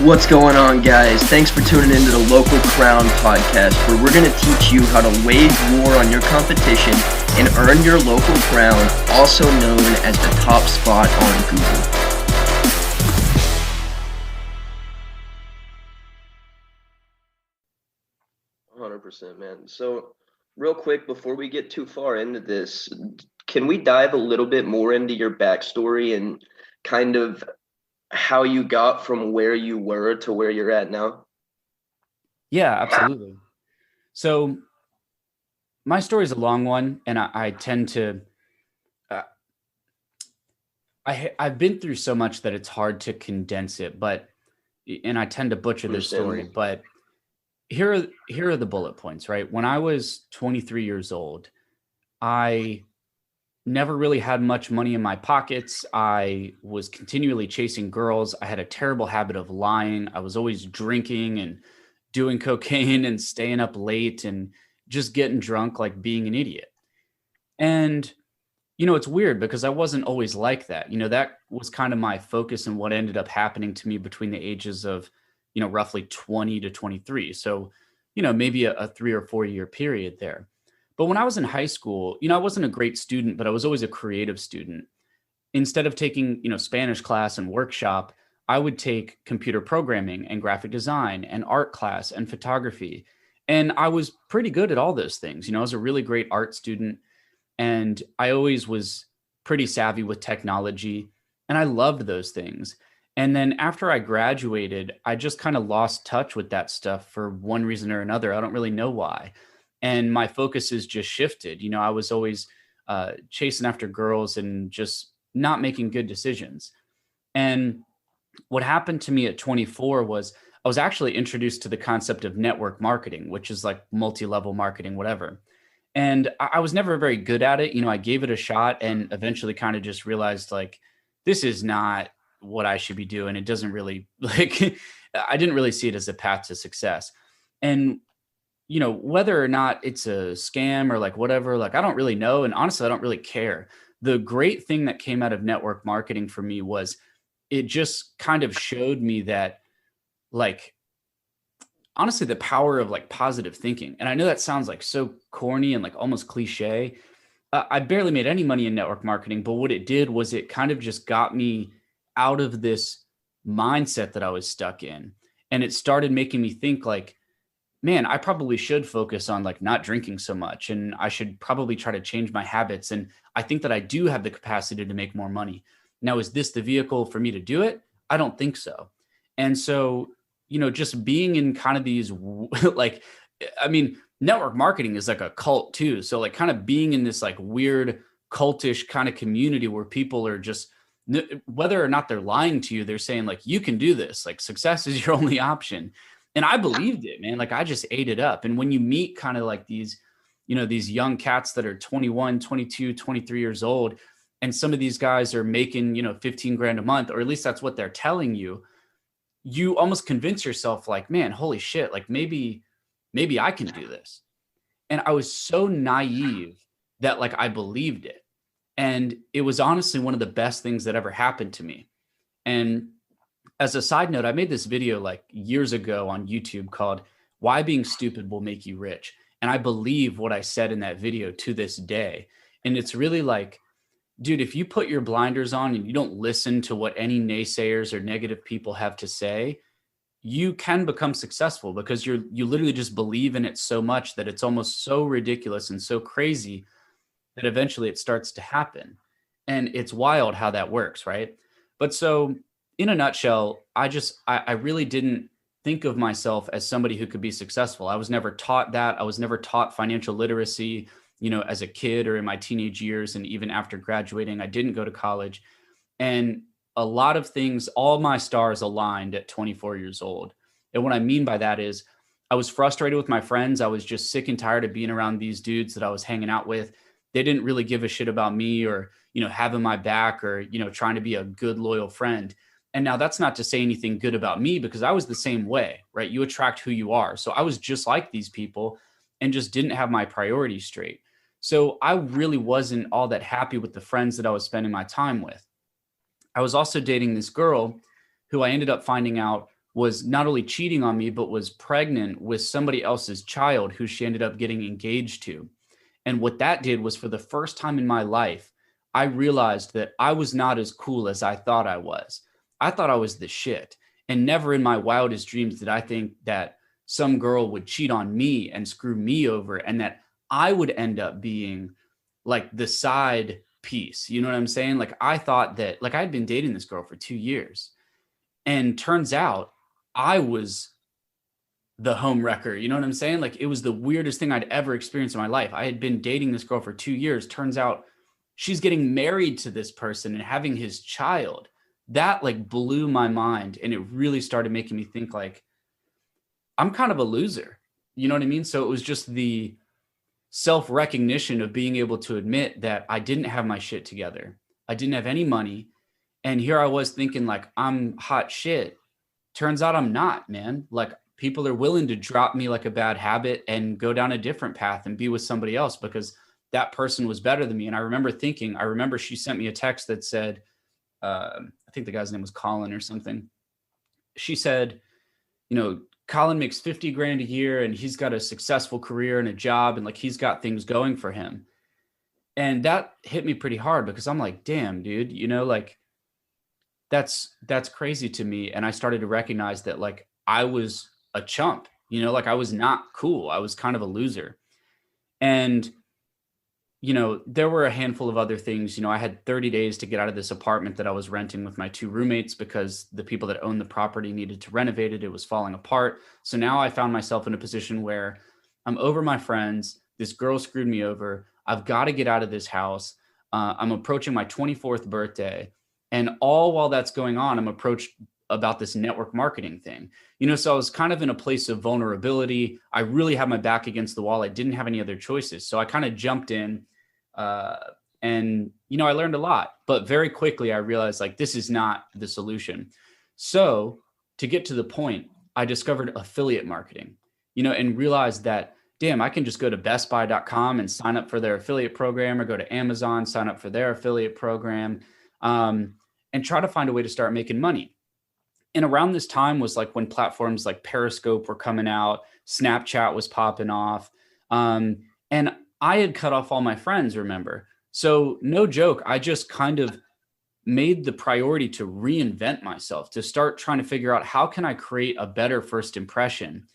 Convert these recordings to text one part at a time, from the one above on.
What's going on, guys? Thanks for tuning into the Local Crown podcast, where we're going to teach you how to wage war on your competition and earn your local crown, also known as the top spot on Google. %, man. So real quick, before we get too far into this, can we dive a little bit more into your backstory and kind of how you got from where you were to where you're at now? Yeah, absolutely. So my story is a long one, and I tend to, I've been through so much that it's hard to condense it, and I tend to butcher this story, but here are the bullet points, right? When I was 23 years old, I never really had much money in my pockets. I was continually chasing girls. I had a terrible habit of lying. I was always drinking and doing cocaine and staying up late and just getting drunk, like being an idiot. And, it's weird because I wasn't always like that. That was kind of my focus and what ended up happening to me between the ages of, roughly 20 to 23. So, maybe a 3 or 4 year period there. But when I was in high school, I wasn't a great student, but I was always a creative student. Instead of taking, Spanish class and workshop, I would take computer programming and graphic design and art class and photography. And I was pretty good at all those things. I was a really great art student, and I always was pretty savvy with technology, and I loved those things. And then after I graduated, I just kind of lost touch with that stuff for one reason or another. I don't really know why. And my focus has just shifted. I was always chasing after girls and just not making good decisions. And what happened to me at 24 was I was actually introduced to the concept of network marketing, which is like multi-level marketing, whatever. And I was never very good at it. I gave it a shot and eventually kind of just realized like, this is not what I should be doing. It doesn't really I didn't really see it as a path to success. And whether or not it's a scam or like whatever, like I don't really know. And honestly, I don't really care. The great thing that came out of network marketing for me was it just kind of showed me that, like, honestly, the power of like positive thinking. And I know that sounds like so corny and like almost cliche. I barely made any money in network marketing, but what it did was it kind of just got me out of this mindset that I was stuck in. And it started making me think like, man, I probably should focus on like not drinking so much, and I should probably try to change my habits. And I think that I do have the capacity to make more money. Now, is this the vehicle for me to do it? I don't think so. And so, just being in kind of these like, I mean, network marketing is like a cult too. So like kind of being in this like weird cultish kind of community where people are just, whether or not they're lying to you, they're saying like, you can do this, like success is your only option. And I believed it, man. Like I just ate it up. And when you meet kind of like these, these young cats that are 21, 22, 23 years old, and some of these guys are making, 15 grand a month, or at least that's what they're telling you, you almost convince yourself like, man, holy shit, like maybe I can do this. And I was so naive that like I believed it. And it was honestly one of the best things that ever happened to me. And as a side note, I made this video like years ago on YouTube called Why Being Stupid Will Make You Rich. And I believe what I said in that video to this day. And it's really like, dude, if you put your blinders on and you don't listen to what any naysayers or negative people have to say, you can become successful because you literally just believe in it so much that it's almost so ridiculous and so crazy that eventually it starts to happen. And it's wild how that works, right? But so in a nutshell, I really didn't think of myself as somebody who could be successful. I was never taught that. I was never taught financial literacy, as a kid or in my teenage years. And even after graduating, I didn't go to college. And a lot of things, all my stars aligned at 24 years old. And what I mean by that is I was frustrated with my friends. I was just sick and tired of being around these dudes that I was hanging out with. They didn't really give a shit about me or, having my back or, trying to be a good, loyal friend. And now that's not to say anything good about me because I was the same way, right? You attract who you are. So I was just like these people and just didn't have my priorities straight. So I really wasn't all that happy with the friends that I was spending my time with. I was also dating this girl who I ended up finding out was not only cheating on me, but was pregnant with somebody else's child who she ended up getting engaged to. And what that did was, for the first time in my life, I realized that I was not as cool as I thought I was. I thought I was the shit. And never in my wildest dreams did I think that some girl would cheat on me and screw me over, and that I would end up being like the side piece. You know what I'm saying? Like, I thought that, like, I'd been dating this girl for 2 years, and turns out I was the home wrecker. You know what I'm saying? Like, it was the weirdest thing I'd ever experienced in my life. I had been dating this girl for 2 years. Turns out she's getting married to this person and having his child. That like blew my mind. And it really started making me think, like, I'm kind of a loser. You know what I mean? So it was just the self-recognition of being able to admit that I didn't have my shit together. I didn't have any money. And here I was thinking, like, I'm hot shit. Turns out I'm not, man. Like, people are willing to drop me like a bad habit and go down a different path and be with somebody else because that person was better than me. And I remember she sent me a text that said, I think the guy's name was Colin or something. She said, you know, Colin makes 50 grand a year and he's got a successful career and a job, and like, he's got things going for him. And that hit me pretty hard because I'm like, damn, dude, you know, like, that's crazy to me. And I started to recognize that, like, I was a chump, you know, like, I was not cool. I was kind of a loser. And, you know, there were a handful of other things. You know, I had 30 days to get out of this apartment that I was renting with my 2 roommates because the people that owned the property needed to renovate it. It was falling apart. So now I found myself in a position where I'm over my friends. This girl screwed me over. I've got to get out of this house. I'm approaching my 24th birthday. And all while that's going on, I'm approached about this network marketing thing. You know, so I was kind of in a place of vulnerability. I really had my back against the wall. I didn't have any other choices. So I kind of jumped in. And, you know, I learned a lot, but very quickly I realized, like, this is not the solution. So to get to the point, I discovered affiliate marketing, you know, and realized that, damn, I can just go to bestbuy.com and sign up for their affiliate program, or go to Amazon, sign up for their affiliate program, and try to find a way to start making money. And around this time was like when platforms like Periscope were coming out, Snapchat was popping off. And I had cut off all my friends, remember? So no joke, I just kind of made the priority to reinvent myself, to start trying to figure out, how can I create a better first impression?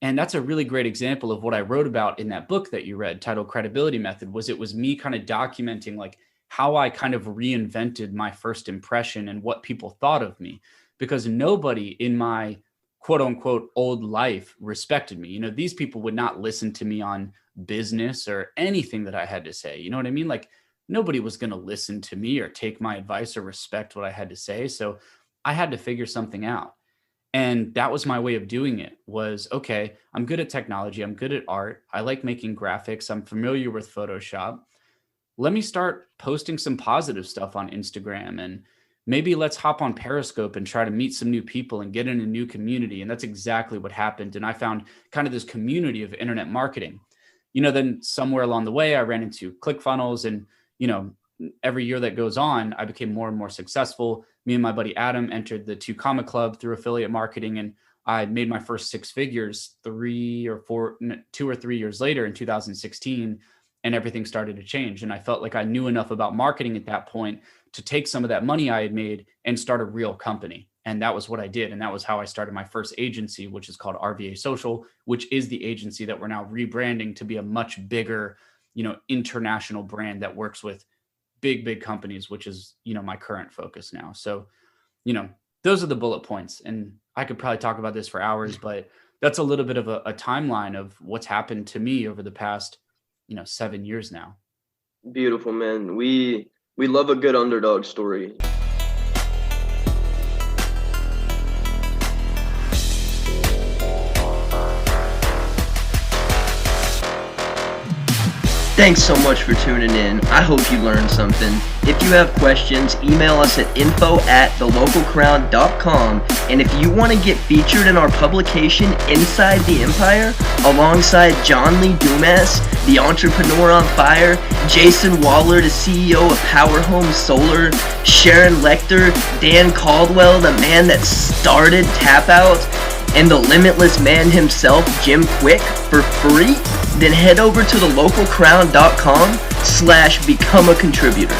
And that's a really great example of what I wrote about in that book that you read, titled Credibility Method. It was me kind of documenting, like, how I kind of reinvented my first impression and what people thought of me, because nobody in my quote unquote old life respected me. You know, these people would not listen to me on business or anything that I had to say. You know what I mean? Like, nobody was going to listen to me or take my advice or respect what I had to say. So I had to figure something out. And that was my way of doing it. Was, okay, I'm good at technology. I'm good at art. I like making graphics. I'm familiar with Photoshop. Let me start posting some positive stuff on Instagram, and maybe let's hop on Periscope and try to meet some new people and get in a new community. And that's exactly what happened. And I found kind of this community of internet marketing. You know, then somewhere along the way, I ran into ClickFunnels, and, you know, every year that goes on, I became more and more successful. Me and my buddy Adam entered the 2 Comma Club through affiliate marketing, and I made my first 6 figures 2 or 3 years later in 2016, and everything started to change. And I felt like I knew enough about marketing at that point to take some of that money I had made and start a real company. And that was what I did. And that was how I started my first agency, which is called RVA Social, which is the agency that we're now rebranding to be a much bigger, you know, international brand that works with big companies, which is, you know, my current focus now. So, you know, those are the bullet points. And I could probably talk about this for hours, but that's a little bit of a timeline of what's happened to me over the past, you know, 7 years now. Beautiful, man. We love a good underdog story. Thanks so much for tuning in. I hope you learned something. If you have questions, email us at info@thelocalcrown.com. And if you want to get featured in our publication Inside the Empire, alongside John Lee Dumas, the entrepreneur on fire, Jayson Waller, the CEO of Power Home Solar, Sharon Lechter, Dan Caldwell, the man that started Tap Out, and the limitless man himself, Jim Kwik, for free, then head over to thelocalcrown.com/become a contributor.